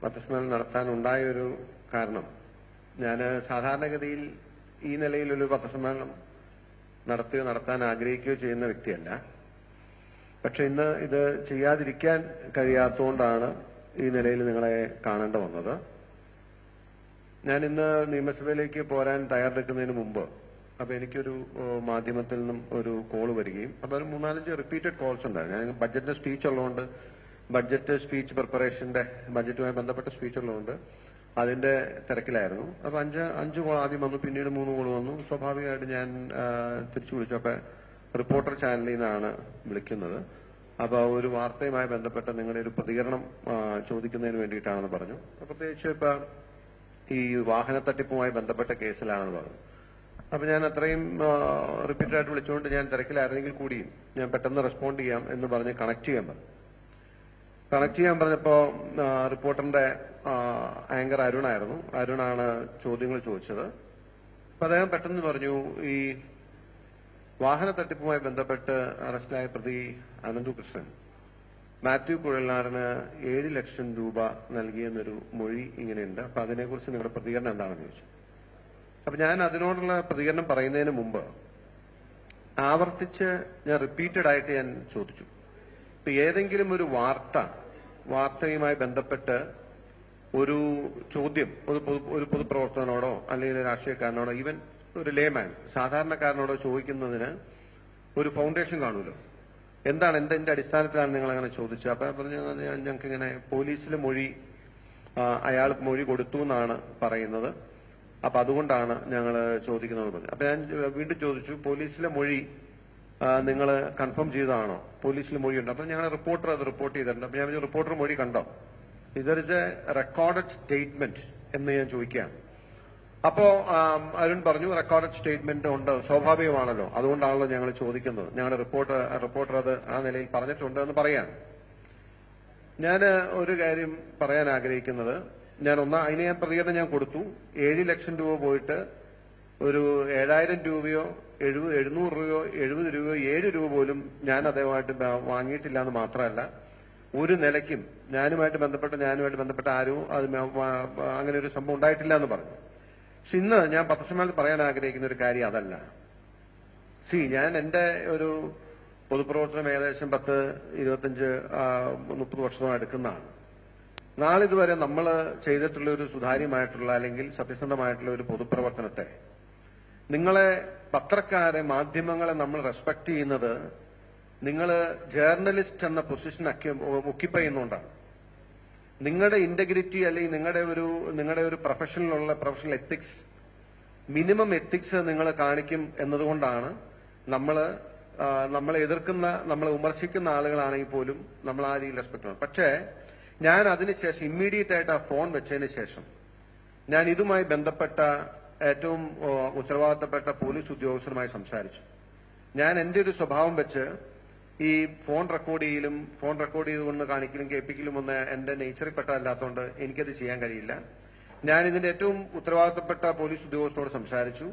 പത്രസമ്മേളനം നടത്താനുണ്ടായൊരു കാരണം, ഞാൻ സാധാരണഗതിയിൽ ഈ നിലയിലൊരു പത്രസമ്മേളനം നടത്താൻ ആഗ്രഹിക്കുകയോ ചെയ്യുന്ന വ്യക്തിയല്ല. പക്ഷെ ഇന്ന് ഇത് ചെയ്യാതിരിക്കാൻ കഴിയാത്തതുകൊണ്ടാണ് ഈ നിലയിൽ നിങ്ങളെ കാണേണ്ട വന്നത്. ഞാൻ ഇന്ന് നിയമസഭയിലേക്ക് പോരാൻ തയ്യാറെടുക്കുന്നതിന് മുമ്പ് അപ്പൊ എനിക്കൊരു മാധ്യമത്തിൽ നിന്നും ഒരു കോള് വരികയും അപ്പൊ ഒരു 3-4 റിപ്പീറ്റഡ് കോൾസ് ഉണ്ടായിരുന്നു. ഞാൻ ബഡ്ജറ്റിന്റെ സ്പീച്ച് ഉള്ളതുകൊണ്ട്, ബഡ്ജറ്റ് സ്പീച്ച് പ്രിപ്പറേഷന്റെ ബഡ്ജറ്റുമായി ബന്ധപ്പെട്ട സ്പീച്ച് ഉള്ളതുകൊണ്ട് അതിന്റെ തിരക്കിലായിരുന്നു. അപ്പൊ അഞ്ച് കോൾ ആദ്യം വന്നു, പിന്നീട് 3 കോൾ വന്നു. സ്വാഭാവികമായിട്ട് ഞാൻ തിരിച്ചു വിളിച്ചു. അപ്പൊ റിപ്പോർട്ടർ ചാനലിൽ നിന്നാണ് വിളിക്കുന്നത്. അപ്പൊ ഒരു വാർത്തയുമായി ബന്ധപ്പെട്ട നിങ്ങളുടെ ഒരു പ്രതികരണം ചോദിക്കുന്നതിന് വേണ്ടിയിട്ടാണെന്ന് പറഞ്ഞു. പ്രത്യേകിച്ച് ഇപ്പൊ ഈ വാഹന തട്ടിപ്പുമായി ബന്ധപ്പെട്ട കേസിലാണെന്ന് പറഞ്ഞു. അപ്പൊ ഞാൻ അത്രയും റിപ്പീറ്റഡായിട്ട് വിളിച്ചുകൊണ്ട് ഞാൻ തിരക്കിലായിരുന്നെങ്കിൽ കൂടിയും ഞാൻ പെട്ടെന്ന് റെസ്പോണ്ട് ചെയ്യാം എന്ന് പറഞ്ഞ് കണക്ട് ചെയ്യാൻ പറഞ്ഞപ്പോ റിപ്പോർട്ടറിന്റെ ആങ്കർ അരുണായിരുന്നു. അരുണാണ് ചോദ്യങ്ങൾ ചോദിച്ചത്. അപ്പൊ അദ്ദേഹം പെട്ടെന്ന് പറഞ്ഞു, ഈ വാഹന തട്ടിപ്പുമായി ബന്ധപ്പെട്ട് അറസ്റ്റിലായ പ്രതി അനന്തുകൃഷ്ണൻ മാത്യു കുഴൽനാടന് 7 ലക്ഷം രൂപ നൽകിയെന്നൊരു മൊഴി ഇങ്ങനെയുണ്ട്. അപ്പൊ അതിനെക്കുറിച്ച് നിങ്ങളുടെ പ്രതികരണം എന്താണെന്ന് ചോദിച്ചു. അപ്പൊ ഞാൻ അതിനോടുള്ള പ്രതികരണം പറയുന്നതിന് മുമ്പ് ആവർത്തിച്ച് ഞാൻ റിപ്പീറ്റഡ് ആയിട്ട് ഞാൻ ചോദിച്ചു, ഇപ്പൊ ഏതെങ്കിലും ഒരു വാർത്തയുമായി ബന്ധപ്പെട്ട് ഒരു ചോദ്യം ഒരു പൊതുപ്രവർത്തകനോടോ അല്ലെങ്കിൽ രാഷ്ട്രീയക്കാരനോടോ, ഈവൻ ഒരു ലേമാൻ സാധാരണക്കാരനോടോ ചോദിക്കുന്നതിന് ഒരു ഫൗണ്ടേഷൻ കാണുമല്ലോ. എന്താണ്, എന്തിന്റെ അടിസ്ഥാനത്തിലാണ് നിങ്ങൾ അങ്ങനെ ചോദിച്ചത്? അപ്പൊ പറഞ്ഞു, ഞങ്ങൾക്ക് ഇങ്ങനെ പോലീസിലെ മൊഴി, അയാൾ മൊഴി കൊടുത്തു എന്നാണ് പറയുന്നത്, അപ്പൊ അതുകൊണ്ടാണ് ഞങ്ങൾ ചോദിക്കുന്നത് പറഞ്ഞു. അപ്പൊ ഞാൻ വീണ്ടും ചോദിച്ചു, പോലീസിലെ മൊഴി നിങ്ങൾ കൺഫേം ചെയ്തതാണോ? പോലീസിലെ മൊഴിയുണ്ട്. അപ്പൊ ഞങ്ങൾ റിപ്പോർട്ടർ അത് റിപ്പോർട്ട് ചെയ്തിട്ടുണ്ട്. അപ്പൊ ഞാൻ റിപ്പോർട്ടർ മൊഴി കണ്ടോ? ഇതൊരു റെക്കോർഡഡ് സ്റ്റേറ്റ്മെന്റ് എന്ന് ഞാൻ ചോദിക്കുകയാണ്. അപ്പോ അരുൺ പറഞ്ഞു, റെക്കോർഡഡ് സ്റ്റേറ്റ്മെന്റ് ഉണ്ട്, സ്വാഭാവികമാണല്ലോ, അതുകൊണ്ടാണല്ലോ ഞങ്ങൾ ചോദിക്കുന്നത്, ഞങ്ങളുടെ റിപ്പോർട്ടർ അത് ആ നിലയിൽ പറഞ്ഞിട്ടുണ്ട് എന്ന് പറയാൻ. ഞാൻ ഒരു കാര്യം പറയാൻ ആഗ്രഹിക്കുന്നത്, അതിന് ഞാൻ പ്രതികരണം ഞാൻ കൊടുത്തു. 7 ലക്ഷം രൂപ പോയിട്ട് ഒരു 7000 രൂപയോ 700 രൂപയോ 70 രൂപയോ 7 രൂപ പോലും ഞാൻ അദ്ദേഹമായിട്ട് വാങ്ങിയിട്ടില്ല എന്ന് മാത്രമല്ല, ഒരു നിലയ്ക്കും ഞാനുമായിട്ട് ബന്ധപ്പെട്ട ആരും അത് അങ്ങനെ ഒരു സംഭവം ഉണ്ടായിട്ടില്ല എന്ന് പറഞ്ഞു. പക്ഷെ ഇന്ന് ഞാൻ പത്രസമ്മേളനത്തിൽ പറയാൻ ആഗ്രഹിക്കുന്ന ഒരു കാര്യം അതല്ല. ഞാൻ എന്റെ ഒരു പൊതുപ്രവർത്തനം ഏകദേശം 10, 25, 30 വർഷമായി എടുക്കുന്നതാണ്. നാളിതുവരെ നമ്മൾ ചെയ്തിട്ടുള്ള ഒരു സുതാര്യമായിട്ടുള്ള അല്ലെങ്കിൽ സത്യസന്ധമായിട്ടുള്ള ഒരു പൊതുപ്രവർത്തനത്തെ, നിങ്ങളെ പത്രക്കാരെ, മാധ്യമങ്ങളെ നമ്മൾ റെസ്പെക്ട് ചെയ്യുന്നത് നിങ്ങൾ ജേർണലിസ്റ്റ് എന്ന പൊസിഷൻ ഒക്യുപ്പൈ ചെയ്യുന്നതുകൊണ്ടാണ്. നിങ്ങളുടെ ഇന്റഗ്രിറ്റി അല്ലെങ്കിൽ നിങ്ങളുടെ ഒരു പ്രൊഫഷണൽ എത്തിക്സ്, മിനിമം എത്തിക്സ് നിങ്ങൾ കാണിക്കും എന്നതുകൊണ്ടാണ് നമ്മളെ എതിർക്കുന്ന, നമ്മളെ വിമർശിക്കുന്ന ആളുകളാണെങ്കിൽ പോലും നമ്മൾ ആ രീതിയിൽ റെസ്പെക്ട് ചെയ്യണം. പക്ഷേ ഞാൻ അതിനുശേഷം ഇമ്മീഡിയറ്റ് ആയിട്ട് ആ ഫോൺ വെച്ചതിന് ശേഷം ഞാൻ ഇതുമായി ബന്ധപ്പെട്ട ഏറ്റവും ഉത്തരവാദിത്തപ്പെട്ട പോലീസ് ഉദ്യോഗസ്ഥരുമായി സംസാരിച്ചു. ഞാൻ എന്റെ ഒരു സ്വഭാവം വെച്ച് ഈ ഫോൺ റെക്കോർഡ് ചെയ്തുകൊണ്ട് കാണിക്കലും കേൾപ്പിക്കലും ഒന്ന് എന്റെ നേച്ചറിൽ പെട്ടതല്ലാത്തതുകൊണ്ട് എനിക്കത് ചെയ്യാൻ കഴിയില്ല. ഞാൻ ഇതിന്റെ ഏറ്റവും ഉത്തരവാദിത്തപ്പെട്ട പോലീസ് ഉദ്യോഗസ്ഥരോട് സംസാരിച്ചു.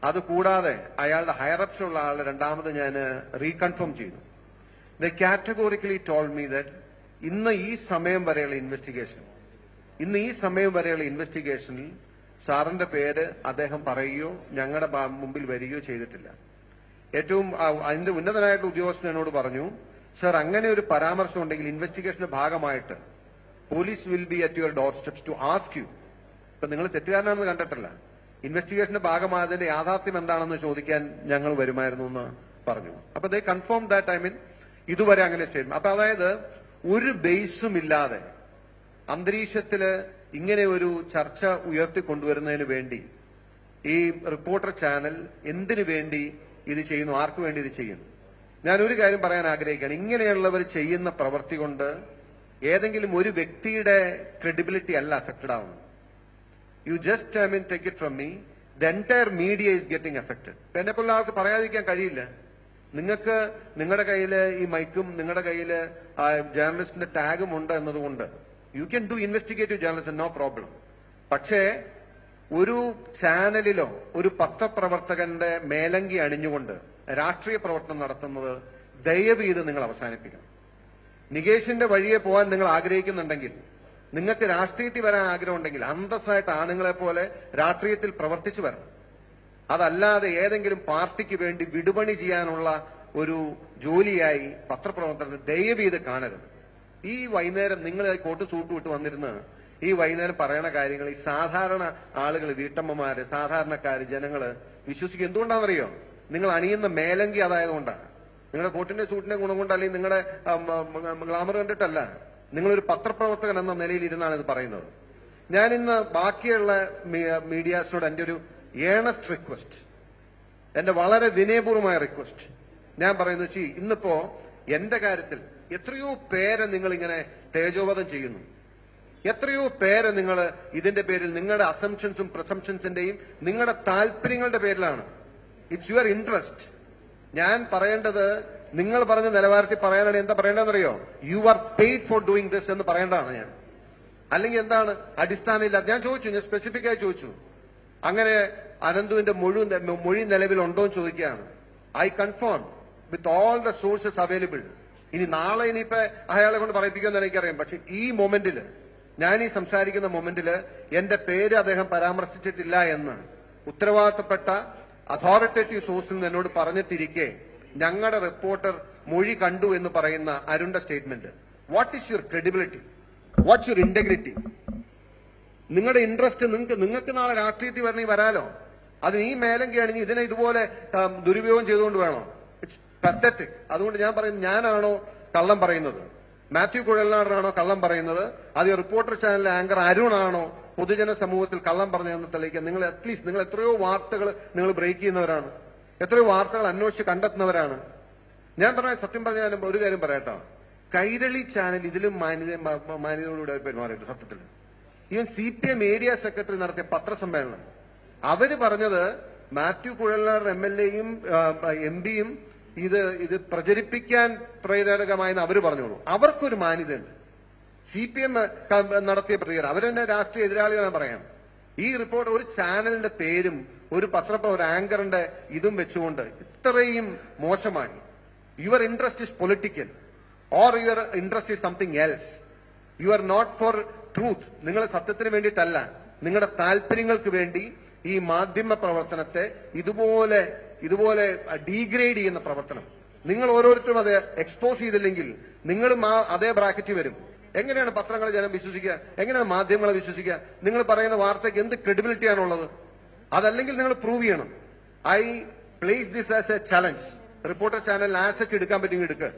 അതുകൂടാതെ അയാളുടെ ഹയറപ്സിലുള്ള ആളുടെ രണ്ടാമത് ഞാൻ റീകൺഫേം ചെയ്തു. The categorically told me that ഇന്ന് ഈ സമയം വരെയുള്ള ഇൻവെസ്റ്റിഗേഷനിൽ സാറിന്റെ പേര് അദ്ദേഹം പറയുകയോ ഞങ്ങളുടെ മുമ്പിൽ വരികയോ ചെയ്തിട്ടില്ല. ഏറ്റവും അതിന്റെ ഉന്നതനായിട്ടുള്ള ഉദ്യോഗസ്ഥൻ എന്നോട് പറഞ്ഞു, സർ, അങ്ങനെ ഒരു പരാമർശം ഉണ്ടെങ്കിൽ ഇൻവെസ്റ്റിഗേഷന്റെ ഭാഗമായിട്ട് police will be at your doorsteps to ask you. ഇപ്പൊ നിങ്ങൾ തെറ്റുകാരനാണെന്ന് കണ്ടിട്ടില്ല, ഇൻവെസ്റ്റിഗേഷന്റെ ഭാഗമായതിന്റെ യാഥാർത്ഥ്യം എന്താണെന്ന് ചോദിക്കാൻ ഞങ്ങൾ വരുമായിരുന്നു എന്ന് പറഞ്ഞു. അപ്പൊ ദേ കൺഫേം ദാറ്റ് ഇതുവരെ അങ്ങനെ സ്റ്റേറ്റ്മെന്റ്. അപ്പൊ അതായത് ഒരു ബേസും ഇല്ലാതെ അന്തരീക്ഷത്തില് ഇങ്ങനെ ഒരു ചർച്ച ഉയർത്തിക്കൊണ്ടുവരുന്നതിന് വേണ്ടി ഈ റിപ്പോർട്ടർ ചാനൽ എന്തിനു വേണ്ടി ഇത് ചെയ്യുന്നു, ആർക്കു വേണ്ടി ഇത് ചെയ്യുന്നു? ഞാനൊരു കാര്യം പറയാൻ ആഗ്രഹിക്കുകയാണ്. ഇങ്ങനെയുള്ളവർ ചെയ്യുന്ന പ്രവൃത്തി കൊണ്ട് ഏതെങ്കിലും ഒരു വ്യക്തിയുടെ ക്രെഡിബിലിറ്റി അല്ല അഫക്റ്റഡ് ആവുന്നത്. You just take it from me, the entire media is getting affected. എന്നെ പോലുള്ള ആൾക്ക് പറയാതിരിക്കാൻ കഴിയില്ല. നിങ്ങൾക്ക് നിങ്ങളുടെ കയ്യിൽ ഈ മൈക്കും നിങ്ങളുടെ കയ്യിൽ ജേർണലിസ്റ്റിന്റെ ടാഗും ഉണ്ട് എന്നതുകൊണ്ട് you can do investigative journalism, no problem. പക്ഷേ ഒരു ചാനലിലോ ഒരു പത്രപ്രവർത്തകന്റെ മേലങ്കി അണിഞ്ഞുകൊണ്ട് രാഷ്ട്രീയ പ്രവർത്തനം നടത്തുന്നത് ദയവ് ചെയ്ത് നിങ്ങൾ അവസാനിപ്പിക്കണം. നികേഷിന്റെ വഴിയെ പോകാൻ നിങ്ങൾ ആഗ്രഹിക്കുന്നുണ്ടെങ്കിൽ നിങ്ങൾക്ക് രാഷ്ട്രീയത്തിൽ വരാൻ ആഗ്രഹമുണ്ടെങ്കിൽ അന്തസ്സായിട്ട് ആണുങ്ങളെ പോലെ രാഷ്ട്രീയത്തിൽ പ്രവർത്തിച്ചു വരണം. അതല്ലാതെ ഏതെങ്കിലും പാർട്ടിക്ക് വേണ്ടി വിടുപണി ചെയ്യാനുള്ള ഒരു ജോലിയായി പത്രപ്രവർത്തനം ദയവ് ചെയ്ത് കാണരുത്. ഈ വൈകുന്നേരം നിങ്ങൾ കോട്ട് സൂട്ട് വിട്ട് വന്നിരുന്ന് ഈ വൈകുന്നേരം പറയണ കാര്യങ്ങൾ ഈ സാധാരണ ആളുകൾ, വീട്ടമ്മമാര്, സാധാരണക്കാര്, ജനങ്ങള് വിശ്വസിക്കും. എന്തുകൊണ്ടാണെന്നറിയോ? നിങ്ങൾ അണിയുന്ന മേലങ്കി അതായതുകൊണ്ടാണ്. നിങ്ങളുടെ കോട്ടിന്റെ സൂട്ടിന്റെ ഗുണം കൊണ്ട്, അല്ലെങ്കിൽ നിങ്ങളുടെ ഗ്ലാമർ കണ്ടിട്ടല്ല. നിങ്ങളൊരു പത്രപ്രവർത്തകൻ എന്ന നിലയിൽ ഇരുന്നാണ് ഇത് പറയുന്നത്. ഞാൻ ഇന്ന് ബാക്കിയുള്ള മീഡിയാസിനോട് എന്റെ ഒരു ഏണസ്റ്റ് റിക്വസ്റ്റ്, എന്റെ വളരെ വിനയപൂർവമായ റിക്വസ്റ്റ് ഞാൻ പറയുന്നത്, ഇന്നിപ്പോ എന്റെ കാര്യത്തിൽ എത്രയോ പേരെ നിങ്ങൾ ഇങ്ങനെ തേജോവധം ചെയ്യുന്നു. എത്രയോ പേരെ നിങ്ങൾ ഇതിന്റെ പേരിൽ നിങ്ങളുടെ അസംഷൻസും പ്രസംഷൻസിന്റെയും നിങ്ങളുടെ താല്പര്യങ്ങളുടെ പേരിലാണ്. It's your interest. ഞാൻ പറയേണ്ടത്, നിങ്ങൾ പറഞ്ഞ നിലവാരത്തിൽ പറയാനാണ് എന്താ പറയേണ്ടതെന്നറിയോ? You are paid for doing this എന്ന് പറയേണ്ടതാണ് ഞാൻ. അല്ലെങ്കിൽ എന്താണ് അടിസ്ഥാനമില്ല? ഞാൻ ചോദിച്ചു, ഞാൻ സ്പെസിഫിക് ആയി ചോദിച്ചു. അങ്ങനെ അനന്തുവിന്റെ മൊഴി നിലവിലുണ്ടോ എന്ന് ചോദിക്കുകയാണ്. I confirm with all the sources available. ഇനി നാളെ ഇനിയിപ്പോ അയാളെ കൊണ്ട് പറയിപ്പിക്കുമെന്ന് എനിക്കറിയാം. പക്ഷെ ഈ മൊമെന്റില്, ഞാൻ ഈ സംസാരിക്കുന്ന മൊമെന്റില് എന്റെ പേര് അദ്ദേഹം പരാമർശിച്ചിട്ടില്ല എന്ന് ഉത്തരവാദിത്തപ്പെട്ട അതോറിറ്റേറ്റീവ് സോഴ്സിൽ നിന്ന് എന്നോട് പറഞ്ഞിട്ടിരിക്കെ ഞങ്ങളുടെ റിപ്പോർട്ടർ മൊഴി കണ്ടു എന്ന് പറയുന്ന അരുണിന്റെ statement, what is your credibility? What's your integrity? നിങ്ങളുടെ ഇൻട്രസ്റ്റ്, നിങ്ങൾക്ക് നാളെ രാഷ്ട്രീയത്തിൽ വരണമെങ്കിൽ വരാലോ. അതിന് ഈ മേലങ്കി അണിഞ്ഞ് ഇതിനെ ഇതുപോലെ ദുരുപയോഗം ചെയ്തുകൊണ്ട് വേണോ? It's pathetic. അതുകൊണ്ട് ഞാൻ പറയുന്നത്, ഞാനാണോ കള്ളം പറയുന്നത്? മാത്യു കുഴൽനാടനാണോ കള്ളം പറയുന്നത്? അത് റിപ്പോർട്ടർ ചാനലിലെ ആങ്കർ അരുണാണോ പൊതുജന സമൂഹത്തിൽ കള്ളം പറഞ്ഞതെന്ന് തെളിയിക്കാൻ നിങ്ങൾ അറ്റ്ലീസ്റ്റ്, നിങ്ങൾ എത്രയോ വാർത്തകൾ നിങ്ങൾ ബ്രേക്ക് ചെയ്യുന്നവരാണ്, എത്രയോ വാർത്തകൾ അന്വേഷിച്ച് കണ്ടെത്തുന്നവരാണ്. ഞാൻ പറഞ്ഞ സത്യം പറഞ്ഞാൽ ഒരു കാര്യം പറയട്ടോ, കൈരളി ചാനൽ ഇതിലും മാന്യതയോടുകൂടെ പെരുമാറിയിട്ട് സത്യത്തിൽ. ഈവൻ CPM ഏരിയ സെക്രട്ടറി നടത്തിയ പത്രസമ്മേളനം, അവര് പറഞ്ഞത് മാത്യു കുഴൽനാടൻ MLA-യും MP-യും ഇത് പ്രചരിപ്പിക്കാൻ പ്രേരകമായെന്ന് അവര് പറഞ്ഞോളൂ. അവർക്കൊരു മാന്യതയുണ്ട്. CPM നടത്തിയ പ്രതികരണം, അവരെന്നെ രാഷ്ട്രീയ എതിരാളികളാണ് പറയാം. ഈ റിപ്പോർട്ട് ഒരു ചാനലിന്റെ പേരും ഒരു ഒരു ആങ്കറിന്റെ ഇതും വെച്ചുകൊണ്ട് ഇത്രയും മോശമായി. Your interest is political or your interest is something else. You are not for truth. നിങ്ങൾ സത്യത്തിന് വേണ്ടിയിട്ടല്ല, നിങ്ങളുടെ താല്പര്യങ്ങൾക്ക് വേണ്ടി ഈ മാധ്യമ പ്രവർത്തനത്തെ ഇതുപോലെ ഡീഗ്രേഡ് ചെയ്യുന്ന പ്രവർത്തനം നിങ്ങൾ ഓരോരുത്തരും അത് എക്സ്പോസ് ചെയ്തില്ലെങ്കിൽ നിങ്ങളും അതേ ബ്രാക്കറ്റിൽ വരും. എങ്ങനെയാണ് പത്രങ്ങളെ ജനം വിശ്വസിക്കുക? എങ്ങനെയാണ് മാധ്യമങ്ങളെ വിശ്വസിക്കുക? നിങ്ങൾ പറയുന്ന വാർത്തയ്ക്ക് എന്ത് ക്രെഡിബിലിറ്റിയാണുള്ളത്? അതല്ലെങ്കിൽ നിങ്ങൾ പ്രൂവ് ചെയ്യണം. I place this as A challenge. Reporter channel as such എടുക്കാൻ പറ്റുമെങ്കിൽ എടുക്കുക.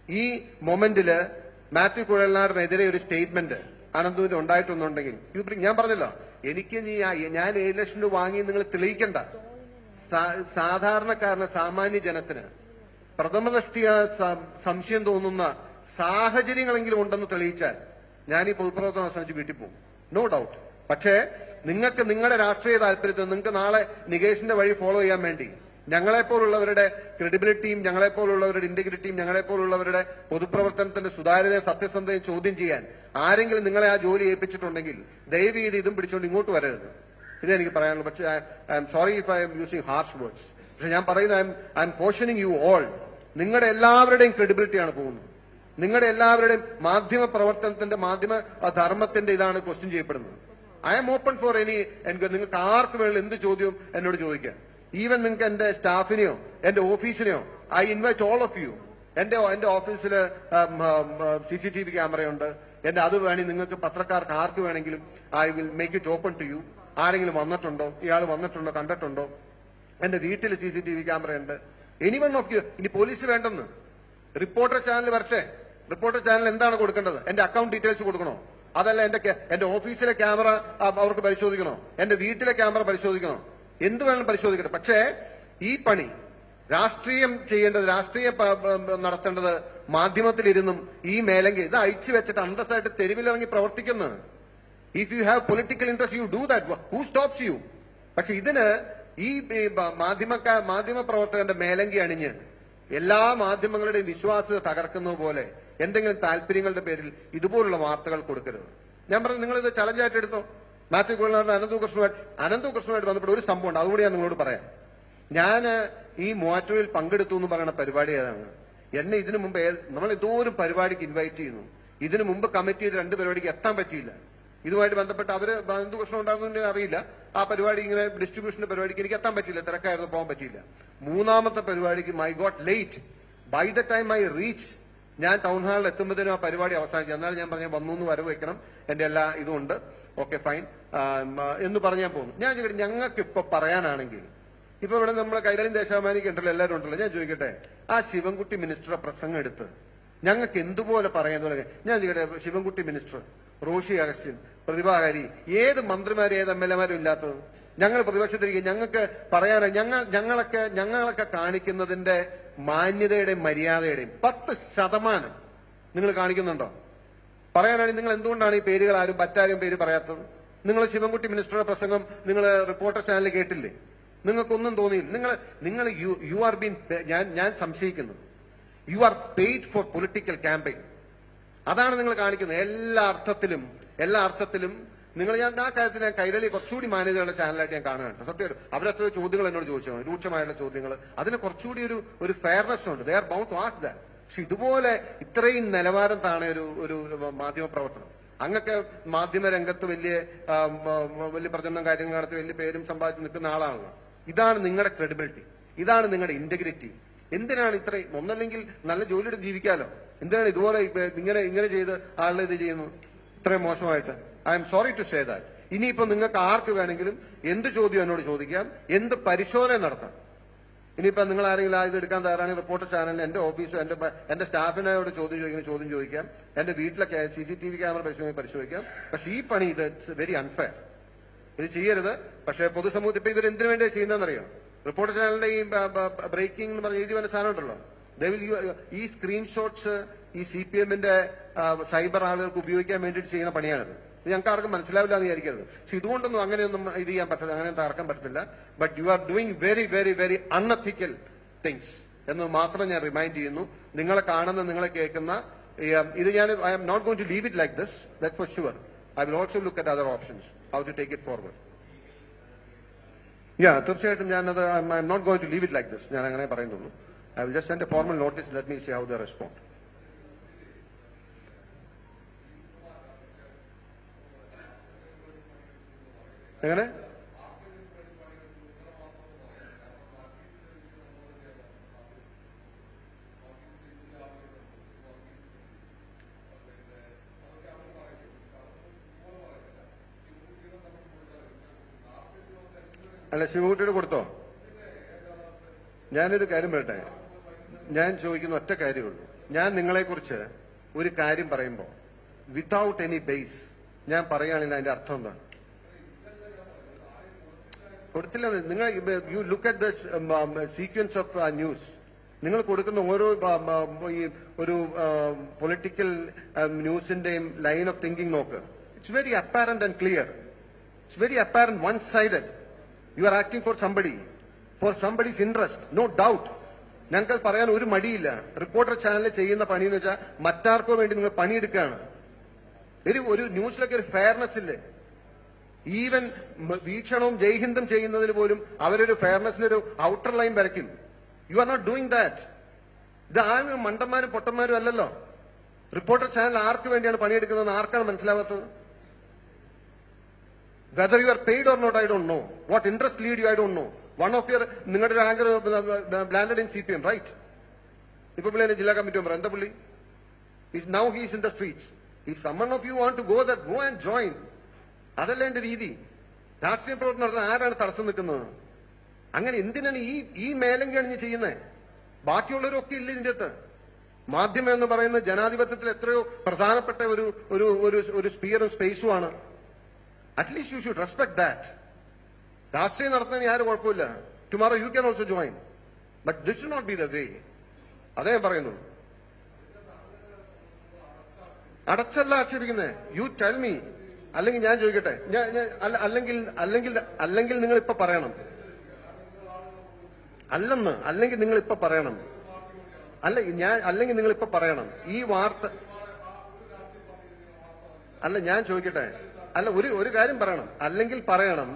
ഈ മൊമെന്റില് മാത്യു കുഴൽനാടനെതിരെ ഒരു സ്റ്റേറ്റ്മെന്റ് അനന്തുവിന്റെ ഉണ്ടായിട്ടുണ്ടെങ്കിൽ ഞാൻ പറഞ്ഞല്ലോ, എനിക്ക് ഞാൻ 7 ലക്ഷം രൂപ വാങ്ങി നിങ്ങൾ തെളിയിക്കണ്ട. സാധാരണക്കാരന്, സാമാന്യ ജനത്തിന് പ്രഥമദൃഷ്ടിയ സംശയം തോന്നുന്ന സാഹചര്യങ്ങളെങ്കിലും ഉണ്ടെന്ന് തെളിയിച്ചാൽ ഞാൻ ഈ പൊതുപ്രവർത്തനം അവസാനിച്ച് വീട്ടിൽ പോകും, നോ ഡൌട്ട്. പക്ഷേ നിങ്ങൾക്ക് നിങ്ങളുടെ രാഷ്ട്രീയ താല്പര്യത്തിൽ നിങ്ങൾക്ക് നാളെ നികേഷിന്റെ വഴി ഫോളോ ചെയ്യാൻ വേണ്ടി ഞങ്ങളെപ്പോലുള്ളവരുടെ ക്രെഡിബിലിറ്റിയും ഞങ്ങളെപ്പോലുള്ളവരുടെ ഇന്റഗ്രിറ്റിയും ഞങ്ങളെപ്പോലുള്ളവരുടെ പൊതുപ്രവർത്തനത്തിന്റെ സുതാര്യതയും സത്യസന്ധതയും ചോദ്യം ചെയ്യാൻ ആരെങ്കിലും നിങ്ങളെ ആ ജോലി ഏൽപ്പിച്ചിട്ടുണ്ടെങ്കിൽ ദയവ് ചെയ്ത് ഇതും പിടിച്ചുകൊണ്ട് ഇങ്ങോട്ട് വരരുത്. ഇതെനിക്ക് പറയാനുള്ളൂ. പക്ഷേ I am sorry if I M using harsh words. പക്ഷെ ഞാൻ പറയുന്നത് ഐ എം കോഷനിങ് യു ഓൾ. നിങ്ങളുടെ എല്ലാവരുടെയും ക്രെഡിബിലിറ്റിയാണ് പോകുന്നത്. നിങ്ങളുടെ എല്ലാവരുടെയും മാധ്യമ പ്രവർത്തനത്തിന്റെ, മാധ്യമ ധർമ്മത്തിന്റെ ഇതാണ് ക്വസ്റ്റ്യൻ ചെയ്യപ്പെടുന്നത്. ഐ എം ഓപ്പൺ ഫോർ നിങ്ങൾക്ക് ആർക്ക് വേണമെങ്കിലും എന്ത് ചോദ്യവും എന്നോട് ചോദിക്കാം. ഈവൻ നിങ്ങൾക്ക് എന്റെ സ്റ്റാഫിനെയോ എന്റെ ഓഫീസിനെയോ I invite all of you. എന്റെ ഓഫീസിൽ CCTV ക്യാമറയുണ്ട്. അത് വേണമെങ്കിൽ നിങ്ങൾക്ക് പത്രക്കാർക്ക് ആർക്ക് വേണമെങ്കിലും I will make it open to you. ആരെങ്കിലും വന്നിട്ടുണ്ടോ, ഇയാൾ വന്നിട്ടുണ്ടോ, കണ്ടിട്ടുണ്ടോ? എന്റെ വീട്ടിൽ CCTV ക്യാമറയുണ്ട്. Anyone of you. ഇനി പോലീസ് വേണ്ടെന്ന് റിപ്പോർട്ടർ ചാനൽ വരട്ടെ. റിപ്പോർട്ടർ ചാനൽ എന്താണ് കൊടുക്കേണ്ടത്? എന്റെ അക്കൌണ്ട് ഡീറ്റെയിൽസ് കൊടുക്കണോ? അതല്ല എന്റെ ഓഫീസിലെ ക്യാമറ അവർക്ക് പരിശോധിക്കണോ? എന്റെ വീട്ടിലെ ക്യാമറ പരിശോധിക്കണോ? എന്ത് വേണം പരിശോധിക്കട്ടെ. പക്ഷേ ഈ പണി രാഷ്ട്രീയം ചെയ്യേണ്ടത്, രാഷ്ട്രീയം നടത്തേണ്ടത് മാധ്യമത്തിലിരുന്നും ഈ മേലെങ്കിൽ ഇത് അയച്ചു വെച്ചിട്ട് അന്തസ്സായിട്ട് തെരുവിലിറങ്ങി പ്രവർത്തിക്കുന്നത്. If you have political interest you do that. Who stops you? പക്ഷെ ഇതിന് ഈ മാധ്യമ പ്രവർത്തകന്റെ മേലങ്കി അണിഞ്ഞ് എല്ലാ മാധ്യമങ്ങളുടെയും വിശ്വാസ്യത തകർക്കുന്നത് പോലെ എന്തെങ്കിലും താല്പര്യങ്ങളുടെ പേരിൽ ഇതുപോലുള്ള വാർത്തകൾ കൊടുക്കരുത്. ഞാൻ പറഞ്ഞു, നിങ്ങളിത് ചലഞ്ചായിട്ട് എടുത്തോ. മാത്യു കുഴൽനാടൻ അനന്തുകൃഷ്ണനുമായിട്ട് ബന്ധപ്പെട്ട ഒരു സംഭവം ഉണ്ട്, അതുകൂടി ഞാൻ നിങ്ങളോട് പറയാം. ഞാൻ ഈ മൂവാറ്റുപുഴയിൽ പങ്കെടുത്തു എന്ന് പറയുന്ന പരിപാടി ഏതാണ്? എന്നെ ഇതിനു മുമ്പ് നമ്മൾ എന്തോരം പരിപാടിക്ക് ഇൻവൈറ്റ് ചെയ്യുന്നു. ഇതിനു മുമ്പ് കമ്മിറ്റ് ചെയ്ത് 2 പരിപാടിക്ക് എത്താൻ പറ്റിയില്ല. ഇതുമായിട്ട് ബന്ധപ്പെട്ട് അവര് എന്ത് പ്രശ്നം ഉണ്ടാകുന്നതിന് അറിയില്ല. ആ പരിപാടി ഇങ്ങനെ ഡിസ്ട്രിബ്യൂഷന്റെ പരിപാടിക്ക് എനിക്ക് എത്താൻ പറ്റില്ല, തിരക്കായിരുന്നു, പോകാൻ പറ്റിയില്ല. 3ാമത്തെ പരിപാടിക്ക് I got late. By the time I reach, ഞാൻ ടൗൺ ഹാളിൽ എത്തുമ്പോഴത്തേനും ആ പരിപാടി അവസാനിച്ചു. എന്നാലും ഞാൻ പറഞ്ഞ വന്നു വരവ് വെക്കണം, എന്റെ എല്ലാ ഇതുമുണ്ട്, ഓക്കെ ഫൈൻ എന്ന് പറഞ്ഞാൽ പോകുന്നു. ഞാൻ ചോദിക്കട്ടെ, ഞങ്ങൾക്ക് ഇപ്പൊ പറയാനാണെങ്കിൽ, ഇപ്പൊ ഇവിടെ നമ്മളെ കൈരളി ദേശാഭിമാനിക്ക് ഉണ്ടല്ലോ, എല്ലാവരും ഉണ്ടല്ലോ, ഞാൻ ചോദിക്കട്ടെ, ആ ശിവൻകുട്ടി മിനിസ്റ്ററുടെ പ്രസംഗം എടുത്ത് ഞങ്ങൾക്ക് എന്തുപോലെ പറയാൻ തുടങ്ങി. ഞാൻ ചോദിക്കട്ടെ, ശിവൻകുട്ടി മിനിസ്റ്റർ, റോഷി അഗസ്റ്റിൻ, പ്രതിഭാകാരി, ഏത് മന്ത്രിമാരും ഏത് MLA മാരും ഇല്ലാത്തത്? ഞങ്ങൾ പ്രതിപക്ഷത്തിരിക്കും. ഞങ്ങൾക്ക് പറയാനായി ഞങ്ങളൊക്കെ കാണിക്കുന്നതിന്റെ മാന്യതയുടെയും മര്യാദയുടെയും 10% നിങ്ങൾ കാണിക്കുന്നുണ്ടോ? പറയാനാണെങ്കിൽ നിങ്ങൾ എന്തുകൊണ്ടാണ് ഈ പേരുകൾ ആരും മറ്റാരും പേര് പറയാത്തത്? നിങ്ങൾ ശിവൻകുട്ടി മിനിസ്റ്ററുടെ പ്രസംഗം നിങ്ങൾ റിപ്പോർട്ടർ ചാനലിൽ കേട്ടില്ലേ? നിങ്ങൾക്കൊന്നും തോന്നിയില്ല. നിങ്ങൾ യു ആർ ബീൻ, ഞാൻ സംശയിക്കുന്നു, U are paid four political campaign. അതാണ് നിങ്ങൾ കാണിക്കുന്നത് എല്ലാ അർത്ഥത്തിലും. നിങ്ങൾ ഞാൻ ആ കാര്യത്തിൽ ഞാൻ കൈരളി കുറച്ചുകൂടി മാനേജറുടെ ചാനലായിട്ട് ഞാൻ കാണുന്നുണ്ട്. സത്യം അവരത്ര ചോദ്യങ്ങൾ എന്നോട് ചോദിച്ചു, രൂക്ഷമായുള്ള ചോദ്യങ്ങൾ. അതിന് കുറച്ചുകൂടി ഒരു ഫെയർനെസ് ഉണ്ട്. They are bound to ask that. പക്ഷെ ഇതുപോലെ ഇത്രയും നിലവാരം താണ ഒരു മാധ്യമ പ്രവർത്തനം, അങ്ങൊക്കെ മാധ്യമ രംഗത്ത് വലിയ പ്രചരണം കാര്യങ്ങൾ നടത്തി വലിയ പേരും സമ്പാദിച്ച് നിൽക്കുന്ന ആളാണല്ലോ. ഇതാണ് നിങ്ങളുടെ ക്രെഡിബിലിറ്റി, ഇതാണ് നിങ്ങളുടെ ഇന്റഗ്രിറ്റി. എന്തിനാണ് ഇത്രയും? ഒന്നല്ലെങ്കിൽ നല്ല ജോലിയുടെ ജീവിക്കാലോ, എന്തിനാണ് ഇതുപോലെ ഇങ്ങനെ ചെയ്ത് ആളുടെ ഇത് ചെയ്യുന്നത് ഇത്രയും മോശമായിട്ട്? I'm sorry to say that. ഇനിയിപ്പോ നിങ്ങൾക്ക് ആർക്ക് വേണമെങ്കിലും എന്ത് ചോദ്യം എന്നോട് ചോദിക്കാം, എന്ത് പരിശോധന നടത്താം. ഇനിയിപ്പോ നിങ്ങൾ ആരെങ്കിലും ഇത് എടുക്കാൻ തയ്യാറാണെങ്കിൽ റിപ്പോർട്ടർ ചാനലിന് എന്റെ ഓഫീസോ എന്റെ സ്റ്റാഫിനോട് ചോദ്യം ചോദിക്കാം, എന്റെ വീട്ടിലെ CCTV ക്യാമറ പരിശോധിക്കാം. പക്ഷെ ഈ പണി ഇത് വെരി അൺഫെയർ, ഇത് ചെയ്യരുത്. പക്ഷെ പൊതുസമൂഹത്തിൽ ഇപ്പൊ ഇവരെന്തിനു വേണ്ടിയാണ് ചെയ്യുന്നതെന്നറിയാം? റിപ്പോർട്ടർ ചാനലിന്റെ ഈ ബ്രേക്കിംഗ് എന്ന് പറഞ്ഞ എഴുതി വന്ന സാധനം ഉണ്ടല്ലോ, ഈ സ്ക്രീൻഷോട്ട്സ് ഈ CPM-ന്റെ സൈബർ ആളുകൾക്ക് ഉപയോഗിക്കാൻ വേണ്ടിയിട്ട് ചെയ്യുന്ന പണിയാണിത്. ഞങ്ങൾക്ക് ആർക്കും മനസ്സിലാവില്ല എന്ന് വിചാരിക്കരുത്. പക്ഷെ ഇതുകൊണ്ടൊന്നും അങ്ങനെയൊന്നും ഇത് ചെയ്യാൻ പറ്റില്ല, അങ്ങനെ തകർക്കാൻ പറ്റത്തില്ല. But you are doing very very very unethical things എന്ന് മാത്രം ഞാൻ റിമൈൻഡ് ചെയ്യുന്നു. നിങ്ങളെ കാണുന്ന, നിങ്ങളെ കേൾക്കുന്ന ഇത് ഞാൻ I'm not going to leave it like this, that for sure. I will also look at other options, how to take it forward. തീർച്ചയായിട്ടും ഞാനത് I'm not going to leave it like this, ഞാൻ അങ്ങനെ പറയുന്നുള്ളൂ. I will just send a formal notice, let me see how they respond. എങ്ങനെ? അല്ല, ശിവകുട്ടിയോട് കൊടുത്തോ? ഞാനൊരു കാര്യം പറയട്ടെ, ഞാൻ ചോദിക്കുന്ന ഒറ്റ കാര്യമുള്ളൂ. ഞാൻ നിങ്ങളെക്കുറിച്ച് ഒരു കാര്യം പറയുമ്പോൾ വിത്തൗട്ട് എനി ബേസ് ഞാൻ പറയുകയാണെങ്കിൽ അതിന്റെ അർത്ഥം എന്താണ്? കൊടുത്തില്ല. നിങ്ങൾ you look at the sequence of news. നിങ്ങൾ കൊടുക്കുന്ന ഓരോ ഒരു പൊളിറ്റിക്കൽ ന്യൂസിന്റെയും ലൈൻ ഓഫ് തിങ്കിങ് നോക്ക്. It's very apparent and clear. It's very apparent, one sided. You are acting for somebody's interest, no doubt. ഞങ്ങൾക്ക് പറയാൻ ഒരു മടിയില്ല. റിപ്പോർട്ടർ ചാനലിൽ ചെയ്യുന്ന പണി എന്ന് വെച്ചാൽ മറ്റാർക്കോ വേണ്ടി നിങ്ങൾ പണിയെടുക്കുകയാണ്. ഒരു ന്യൂസിലൊക്കെ ഒരു ഫെയർനെസ് ഇല്ലേ? ഈവൻ വീക്ഷണവും ജയ്ഹിന്ദും ചെയ്യുന്നതിന് പോലും അവരൊരു ഫെയർനെസ്സിനൊരു ഔട്ടർ ലൈൻ വരയ്ക്കും. You are not doing that. ഇത് ആരും മണ്ടന്മാരും പൊട്ടന്മാരും അല്ലല്ലോ. റിപ്പോർട്ടർ ചാനൽ ആർക്ക് വേണ്ടിയാണ് പണിയെടുക്കുന്നതെന്ന് ആർക്കാണ് മനസ്സിലാവാത്തത്? Whether you are paid or not, I don't know. What interest lead you, I don't know. One of your, നിങ്ങളുടെ ഒരു anchor landed in CPM, right? ഇപ്പൊ പുള്ളി ജില്ലാ കമ്മിറ്റി മെമ്പർ. എന്താ പുള്ളി? Now he's in the streets. If some of you want to go that, go and join. അതല്ല എന്റെ രീതി. രാഷ്ട്രീയ പ്രവർത്തനം നടത്താൻ ആരാണ് തടസ്സം നിൽക്കുന്നത്? അങ്ങനെ എന്തിനാണ് ഈ മേലം കണിഞ്ഞ് ചെയ്യുന്നത്? ബാക്കിയുള്ളവരൊക്കെ ഇല്ല ഇതിന്റെ അകത്ത്. മാധ്യമം എന്ന് പറയുന്നത് ജനാധിപത്യത്തിൽ എത്രയോ പ്രധാനപ്പെട്ട ഒരു സ്പിയറും സ്പേസുമാണ്. At least you should respect that. രാഷ്ട്രീയം നടത്താൻ ആരും കുഴപ്പമില്ല. Tomorrow you can also join, but this should not be the way. അതേ ഞാൻ പറയുന്നുള്ളൂ. അടച്ചല്ല ആക്ഷേപിക്കുന്നത്. You tell me. അല്ലെങ്കിൽ ഞാൻ ചോദിക്കട്ടെ, അല്ലെങ്കിൽ നിങ്ങൾ ഇപ്പൊ പറയണം. അല്ലെങ്കിൽ നിങ്ങൾ ഇപ്പൊ പറയണം. അല്ലെങ്കിൽ നിങ്ങൾ ഇപ്പൊ പറയണം ഈ വാർത്ത. അല്ല, ഞാൻ ചോദിക്കട്ടെ, ഒരു കാര്യം പറയണം. അല്ലെങ്കിൽ പറയണം.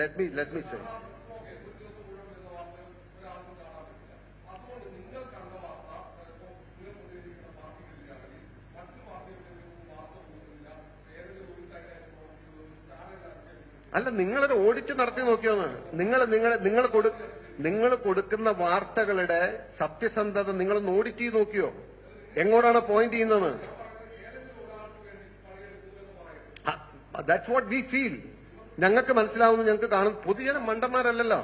Let me say. അല്ല, നിങ്ങളൊരു ഓഡിറ്റ് നടത്തി നോക്കിയോന്ന്. നിങ്ങൾ കൊടുക്കുന്ന വാർത്തകളുടെ സത്യസന്ധത നിങ്ങളൊന്ന് ഓഡിറ്റ് ചെയ്ത് നോക്കിയോ? എങ്ങോട്ടാണ് പോയിന്റ് ചെയ്യുന്നത്? That's what we feel. ഞങ്ങൾക്ക് മനസ്സിലാവുന്നു, ഞങ്ങൾക്ക് കാണും. പൊതുജനം മണ്ടന്മാരല്ലല്ലോ.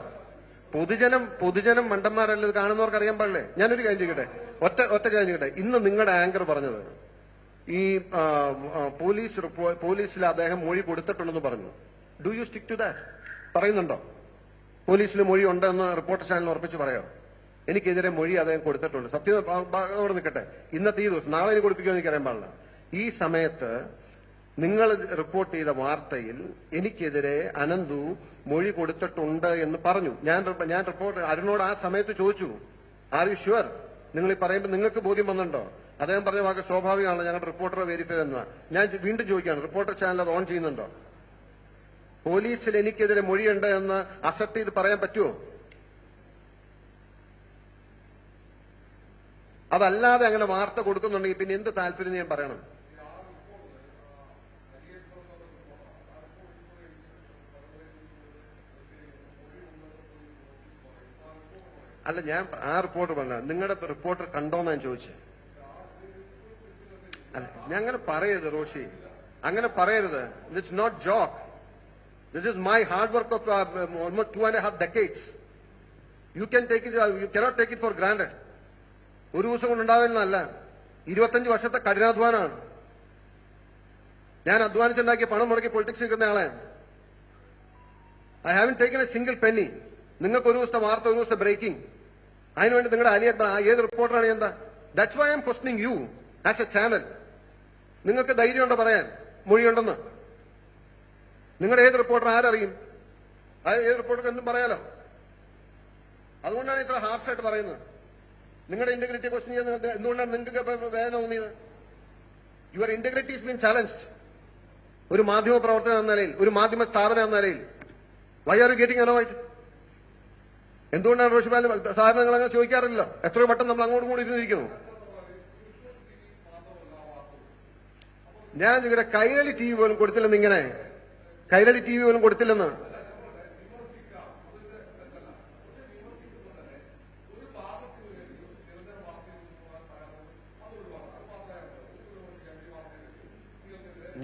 പൊതുജനം മണ്ടന്മാരല്ലത് കാണുന്നവർക്ക് അറിയാൻ പാടില്ലേ? ഞാനൊരു കാര്യം ചെയ്യട്ടെ, ഒറ്റ കാര്യം ചെയ്യട്ടെ. ഇന്ന് നിങ്ങളുടെ ആങ്കർ പറഞ്ഞത് ഈ പോലീസിൽ അദ്ദേഹം മൊഴി കൊടുത്തിട്ടുണ്ടെന്ന് പറഞ്ഞു. Do you stick to that? പറയുന്നുണ്ടോ? പോലീസിൽ മൊഴി ഉണ്ടെന്ന് റിപ്പോർട്ടർ ചാനൽ ഉറപ്പിച്ച് പറയോ? എനിക്കെതിരെ മൊഴി അദ്ദേഹം കൊടുത്തിട്ടുണ്ട്. സത്യം അവിടെ നിൽക്കട്ടെ. ഇന്നത്തെ ഈ ദിവസം, നാളെ എനിക്ക് കൊടുപ്പിക്കുമോ എനിക്കറിയാൻ പാടില്ല. ഈ സമയത്ത് നിങ്ങൾ റിപ്പോർട്ട് ചെയ്ത വാർത്തയിൽ എനിക്കെതിരെ അനന്തു മൊഴി കൊടുത്തിട്ടുണ്ട് എന്ന് പറഞ്ഞു. ഞാൻ റിപ്പോർട്ട് അരുണോട് ആ സമയത്ത് ചോദിച്ചു, ആർ യു ഷുവർ? നിങ്ങൾ ഈ പറയുമ്പോൾ നിങ്ങൾക്ക് ബോധ്യം വന്നിട്ടുണ്ടോ? അദ്ദേഹം പറഞ്ഞ വാക്ക് സ്വാഭാവികമാണല്ലോ, ഞങ്ങളുടെ റിപ്പോർട്ടറെ വെരിഫൈ ചെയ്യുന്ന. ഞാൻ വീണ്ടും ചോദിക്കുകയാണ്, റിപ്പോർട്ടർ ചാനൽ അത് ഓൺ ചെയ്യുന്നുണ്ടോ? പോലീസിൽ എനിക്കെതിരെ മൊഴിയുണ്ട് എന്ന് അക്സെപ്റ്റ് ചെയ്ത് പറയാൻ പറ്റുമോ? അതല്ലാതെ അങ്ങനെ വാർത്ത കൊടുക്കുന്നുണ്ടെങ്കിൽ പിന്നെ എന്ത് താല്പര്യം ഞാൻ പറയണം? അല്ല, ഞാൻ ആ റിപ്പോർട്ട് പറഞ്ഞ നിങ്ങളുടെ റിപ്പോർട്ടർ കണ്ടോന്ന് ഞാൻ ചോദിച്ചേ. അല്ല, ഞാൻ അങ്ങനെ പറയരുത് റോഷി, അങ്ങനെ പറയരുത്. It's not joke. This is my hard work of almost 2.5 decades. You cannot take it for granted. ഒരു ദിവസം കൊണ്ടുണ്ടാവുന്നതല്ല, 25 വർഷത്തെ കഠിനാധ്വാനമാണ്. ഞാൻ അധ്വാനിച്ചുണ്ടാക്കിയ പണം മുടക്കി പൊളിറ്റിക്സ് നിൽക്കുന്ന ആളാണ്. I haven't taken A single Penny. നിങ്ങൾക്ക് ഒരു ദിവസത്തെ വാർത്ത, ഒരു ദിവസത്തെ ബ്രേക്കിംഗ്, അതിനുവേണ്ടി നിങ്ങളുടെ ഏത് റിപ്പോർട്ടറാണ് എന്താ? That's why I'm questioning you as a channel. നിങ്ങൾക്ക് ധൈര്യമുണ്ടോ പറയാൻ മൊഴിയുണ്ടെന്ന്? നിങ്ങളുടെ ഏത് റിപ്പോർട്ടർ ആരറിയും? ഏത് റിപ്പോർട്ടർക്ക് എന്തും പറയാലോ. അതുകൊണ്ടാണ് ഇത്ര ഹാർഷായിട്ട് പറയുന്നത്. നിങ്ങളുടെ ഇന്റഗ്രിറ്റിയെ ക്വസ്റ്റ്യൻ ചെയ്യുന്നത് എന്തുകൊണ്ടാണ് നിങ്ങൾക്ക് വേദന തോന്നിയത്? Your integrity is been challenged. ഒരു മാധ്യമ പ്രവർത്തനം എന്ന നിലയിൽ, ഒരു മാധ്യമ സ്ഥാപനം എന്ന നിലയിൽ why are you getting annoyed? എന്തുകൊണ്ടാണ് റോഷിപാൽ സാധാരണ നിങ്ങൾ അങ്ങനെ ചോദിക്കാറില്ലല്ലോ? എത്രയോ വട്ടം നമ്മൾ അങ്ങോട്ടും കൂടി ഇരുന്നിരിക്കുന്നു. ഞാൻ നിങ്ങളുടെ കൈരളി ടി വി പോലും കൊടുത്തില്ലെന്ന്, ഇങ്ങനെ കൈരളി ടി വി പോലും കൊടുത്തില്ലെന്ന്.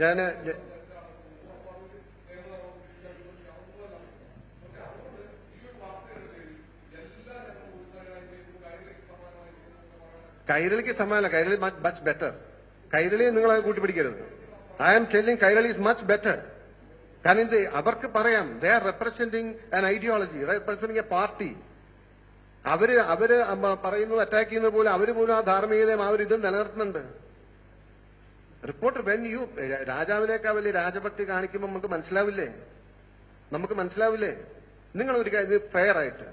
ഞാൻ കൈരളിക്ക് സമാനമല്ല. Kairali much better. കൈരളിയെ നിങ്ങൾ കൂട്ടിപ്പിടിക്കരുത്. I am telling Kairali is much better. കാരണം അവർക്ക് പറയാം, they are representing an ideology, representing a party. അവര് പറയുന്നത്, അറ്റാക്ക് ചെയ്യുന്നത് പോലെ അവര് പോലും ആ ധാർമ്മികതയും ആ ഒരു ഇതും നിലനിർത്തുന്നുണ്ട്. റിപ്പോർട്ടർ വെൻ യു രാജാവിനേക്കാൾ വലിയ രാജഭക്തി കാണിക്കുമ്പോൾ നമുക്ക് മനസ്സിലാവില്ലേ? നിങ്ങൾ ഒരു കാര്യം ഫെയർ ആയിട്ട്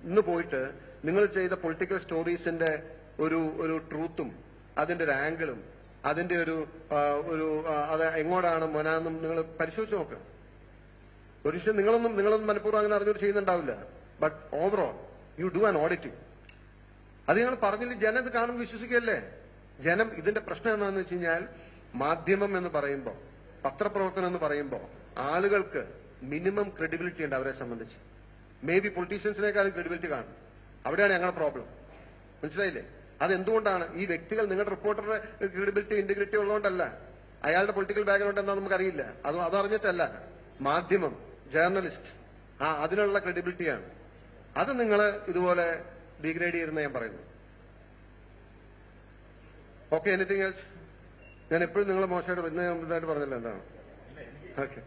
ഇന്ന് പോയിട്ട് നിങ്ങൾ ചെയ്ത പൊളിറ്റിക്കൽ സ്റ്റോറീസിന്റെ ഒരു ട്രൂത്തും അതിന്റെ ഒരു ആംഗിളും അതിന്റെ ഒരു അത് എങ്ങോട്ടാണ് മൊനാന്നും നിങ്ങൾ പരിശോധിച്ച് നോക്കുക. ഒരു വിഷയം നിങ്ങളൊന്നും മനഃപൂർവ്വം അങ്ങനെ അറിഞ്ഞൊരു ചെയ്യുന്നുണ്ടാവില്ല. But overall you do an auditing. അത് നിങ്ങൾ പറഞ്ഞില്ല, ജനം ഇത് കാണുമ്പോൾ വിശ്വസിക്കല്ലേ? ജനം ഇതിന്റെ പ്രശ്നം എന്താണെന്ന് വെച്ച് കഴിഞ്ഞാൽ, മാധ്യമം എന്ന് പറയുമ്പോൾ, പത്രപ്രവർത്തനം എന്ന് പറയുമ്പോൾ ആളുകൾക്ക് മിനിമം ക്രെഡിബിലിറ്റി ഉണ്ട് അവരെ സംബന്ധിച്ച്. മേ ബി പൊളിറ്റീഷ്യൻസിനേക്കാളും ക്രെഡിബിലിറ്റി കാണും. അവിടെയാണ് ഞങ്ങളുടെ പ്രോബ്ലം. മനസ്സിലായില്ലേ? അതെന്തുകൊണ്ടാണ്? ഈ വ്യക്തികൾ നിങ്ങളുടെ റിപ്പോർട്ടറുടെ ക്രെഡിബിലിറ്റി ഇന്റഗ്രിറ്റി ഉള്ളതുകൊണ്ടല്ല. അയാളുടെ പൊളിറ്റിക്കൽ ബാക്ക്ഗ്രൗണ്ട് എന്താ നമുക്കറിയില്ല. അതറിഞ്ഞിട്ടല്ല. മാധ്യമം, ജേർണലിസ്റ്റ്, അതിനുള്ള ക്രെഡിബിലിറ്റിയാണ്. അത് നിങ്ങൾ ഇതുപോലെ ഡിഗ്രേഡ് ചെയ്യുന്ന ഞാൻ പറയുന്നു. Okay, anything else? ഞാൻ എപ്പോഴും നിങ്ങൾ മോശമായിട്ട് ഇതായിട്ട് പറഞ്ഞില്ല. എന്താണ്? ഓക്കെ,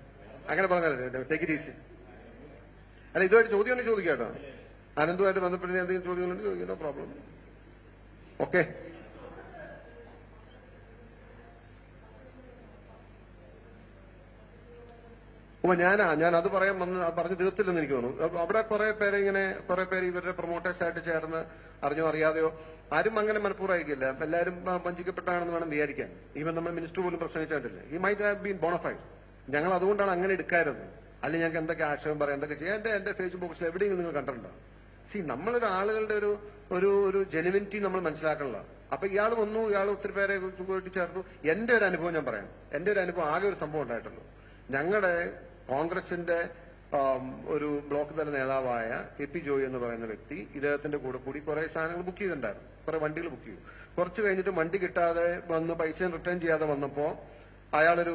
അങ്ങനെ പറഞ്ഞാലേ ടേക്ക് ഇറ്റ് ഈസി. അല്ല, ഇതുമായിട്ട് ചോദ്യം ഉണ്ടെങ്കിൽ ചോദിക്കാം കേട്ടോ. അനന്തുമായിട്ട് ബന്ധപ്പെട്ട് എന്തെങ്കിലും ചോദ്യങ്ങളുണ്ടെങ്കിൽ ചോദിക്കാം, നോ പ്രോബ്ലം. ഓക്കെ, ഞാൻ അത് പറയാൻ പറഞ്ഞു തീർത്തില്ലെന്ന് എനിക്ക് തോന്നുന്നു. അവിടെ കുറെ പേര് ഇവരുടെ പ്രൊമോട്ടേഴ്സ് ആയിട്ട് ചേർന്ന് അറിഞ്ഞോ അറിയാതെയോ, ആരും അങ്ങനെ മനഃപൂർവ്വമായിരിക്കില്ല, എല്ലാവരും വഞ്ചിക്കപ്പെട്ടാണെന്ന് വേണം വിചാരിക്കാൻ. ഈവൻ നമ്മൾ മിനിസ്റ്റർ പോലും പ്രസംഗിച്ചിട്ടില്ല. ഈ മൈറ്റ് ഹാവ് ബീൻ ബോണഫൈഡ്. ഞങ്ങൾ അതുകൊണ്ടാണ് അങ്ങനെ എടുക്കാറുള്ളത്. അല്ലെങ്കിൽ ഞങ്ങൾക്ക് എന്തൊക്കെ ആക്ഷേപം പറയാം, എന്തൊക്കെ ചെയ്യാം. എന്റെ ഫേസ്ബുക്ക് പോസ്റ്റിൽ എവിടെയെങ്കിലും നിങ്ങൾ കണ്ടിട്ടുണ്ടോ? നമ്മളൊരു ആളുകളുടെ ഒരു ജെനുവിനിറ്റി നമ്മൾ മനസ്സിലാക്കണല്ലോ. അപ്പൊ ഇയാൾ ഒത്തിരി പേരെ കൂട്ടി ചേർത്തു. എന്റെ ഒരു അനുഭവം ഞാൻ പറയാം. എന്റെ ഒരു അനുഭവം ആകെ ഒരു സംഭവം ഉണ്ടായിട്ടുള്ളൂ. ഞങ്ങളുടെ കോൺഗ്രസിന്റെ ഒരു ബ്ലോക്ക് തല നേതാവായ KP ജോയി എന്ന് പറയുന്ന വ്യക്തി ഇദ്ദേഹത്തിന്റെ കൂടെ കൂടി കുറെ സാധനങ്ങൾ ബുക്ക് ചെയ്തിട്ടുണ്ടായിരുന്നു, കുറെ വണ്ടികൾ ബുക്ക് ചെയ്തു. കുറച്ച് കഴിഞ്ഞിട്ട് വണ്ടി കിട്ടാതെ വന്ന് പൈസ റിട്ടേൺ ചെയ്യാതെ വന്നപ്പോ അയാളൊരു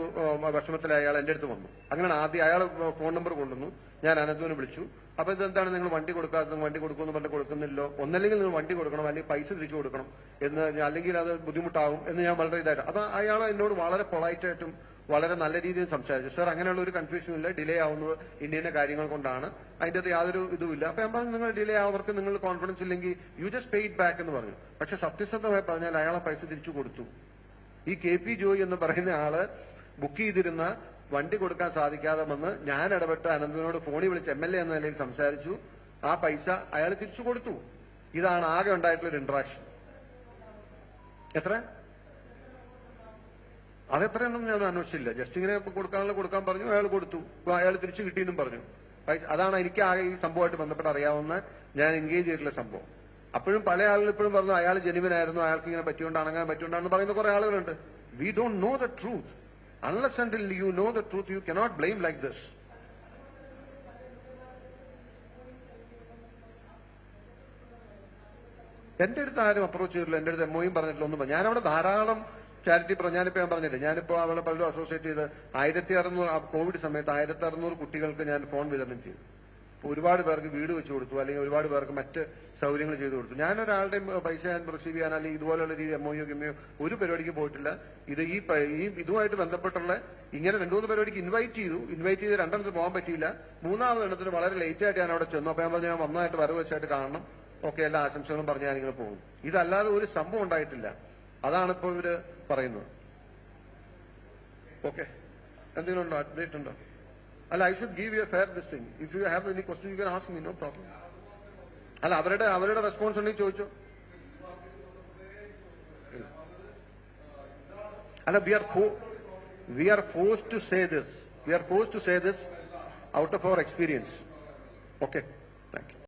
വിഷമത്തിലായി അയാൾ എന്റെ അടുത്ത് വന്നു. അങ്ങനെ ആദ്യം അയാൾ ഫോൺ നമ്പർ കൊണ്ടുവന്നു. ഞാൻ അനന്തുവിനെ വിളിച്ചു. അപ്പൊ ഇതെന്താണ് നിങ്ങൾ വണ്ടി കൊടുക്കാത്തത്, വണ്ടി കൊടുക്കുമെന്ന് പറഞ്ഞ് കൊടുക്കുന്നില്ലോ, ഒന്നല്ലെങ്കിൽ നിങ്ങൾ വണ്ടി കൊടുക്കണം അല്ലെങ്കിൽ പൈസ തിരിച്ചു കൊടുക്കണം എന്ന്, അല്ലെങ്കിൽ അത് ബുദ്ധിമുട്ടാകും എന്ന് ഞാൻ വളരെ ഇതായിട്ട്. അപ്പൊ അയാൾ എന്നോട് വളരെ പൊളൈറ്റായിട്ടും വളരെ നല്ല രീതിയിൽ സംസാരിച്ചു. സാർ അങ്ങനെയുള്ള ഒരു കൺഫ്യൂഷനും ഇല്ല, ഡിലേ ആവുന്നത് ഇന്ത്യന്റെ കാര്യങ്ങൾ കൊണ്ടാണ്, അതിന്റെ അത് യാതൊരു ഇതുമില്ല. അപ്പൊ ഞാൻ പറഞ്ഞു നിങ്ങൾ ഡിലേ ആവർക്ക് നിങ്ങൾ കോൺഫിഡൻസ് ഇല്ലെങ്കിൽ you just pay it back എന്ന് പറഞ്ഞു. പക്ഷെ സത്യസന്ധമായി പറഞ്ഞാൽ അയാളെ പൈസ തിരിച്ചു കൊടുത്തു. ഈ KP ജോയി എന്ന് പറയുന്ന ആള് ബുക്ക് ചെയ്തിരുന്ന വണ്ടി കൊടുക്കാൻ സാധിക്കാതെ വന്ന് ഞാൻ ഇടപെട്ട് അനന്തിനോട് ഫോണിൽ വിളിച്ച് MLA എന്ന നിലയിൽ സംസാരിച്ചു. ആ പൈസ അയാൾ തിരിച്ചു കൊടുത്തു. ഇതാണ് ആകെ ഉണ്ടായിട്ടുള്ള ഒരു ഇന്ററാക്ഷൻ. എത്ര അതെത്രയൊന്നും ഞാൻ അന്വേഷിച്ചില്ല. ജസ്റ്റ് ഇങ്ങനെ കൊടുക്കാനുള്ള കൊടുക്കാൻ പറഞ്ഞു, അയാൾ കൊടുത്തു, അയാൾ തിരിച്ചു കിട്ടിയെന്നും പറഞ്ഞു. അതാണ് എനിക്ക് ആകെ ഈ സംഭവമായിട്ട് ബന്ധപ്പെട്ട് അറിയാവുന്ന ഞാൻ എൻഗേജ് ചെയ്തിട്ടുള്ള സംഭവം. അപ്പോഴും പല ആളുകൾ ഇപ്പോഴും പറഞ്ഞു അയാൾ ജെനുവിനായിരുന്നു, അയാൾക്ക് ഇങ്ങനെ പറ്റിയോണ്ടാണ് അങ്ങനെ പറ്റിയോണ്ടാണെന്ന് പറയുന്ന കുറെ ആളുകളുണ്ട്. We don't know the truth. Unless until you know the truth, you cannot blame like this. എന്റെ അടുത്ത് ആരും അപ്രോച്ച് ചെയ്തില്ല, എന്റെ അടുത്ത് MOയും പറഞ്ഞിട്ടില്ല, ഒന്നും. ഞാനവിടെ ധാരാളം ചാരിറ്റി ഞാനിപ്പോ ഞാൻ പറഞ്ഞില്ലേ, ഞാനിപ്പോ അവളെ പലരും അസോസിയേറ്റ് ചെയ്ത് 1600 കോവിഡ് സമയത്ത് 1600 കുട്ടികൾക്ക് ഞാൻ ഫോൺ വിതരണം ചെയ്തു. ഒരുപാട് പേർക്ക് വീട് വെച്ചു കൊടുത്തു, അല്ലെങ്കിൽ ഒരുപാട് പേർക്ക് മറ്റ് സൗകര്യങ്ങൾ ചെയ്തു കൊടുത്തു. ഞാനൊരാളുടെ പൈസ ഞാൻ റിസീവ് ചെയ്യാൻ അല്ലെങ്കിൽ ഇതുപോലെയുള്ള രീതി MOയോ ഗിമ്മയോ ഒരു പരിപാടിക്ക് പോയിട്ടില്ല. ഇത് ഈ ഇതുമായിട്ട് ബന്ധപ്പെട്ടുള്ള ഇങ്ങനെ 2-3 പരിപാടിക്ക് ഇൻവൈറ്റ് ചെയ്ത് 2 പോകാൻ പറ്റിയില്ല. 3ാമത് എണ്ണത്തിന് വളരെ ലേറ്റ് ആയിട്ട് ഞാൻ അവിടെ ചെന്നു. അപ്പൊ ഞാൻ പറഞ്ഞു ഞാൻ വന്നതായിട്ട് വരവ് വെച്ചായിട്ട് കാണണം, ഓക്കെ, എല്ലാ ആശംസകളും പറഞ്ഞ് ഞാനിങ്ങനെ പോകും. ഇതല്ലാതെ ഒരു സംഭവം ഉണ്ടായിട്ടില്ല. അതാണ് ഇപ്പോൾ ഇവര് പറയുന്നത്. ഓക്കെ, എന്തെങ്കിലും ഉണ്ടോ, അപ്ഡേറ്റ് ഉണ്ടോ? അല്ല, I should give you a fair this thing. If you have any question you can ask me, no problem. അല്ല, അവരുടെ റെസ്പോൺസ് ഉണ്ടെങ്കിൽ ചോദിച്ചോ. അല്ല, we are forced to say this. We are forced to say this out of our experience. Okay, thank you.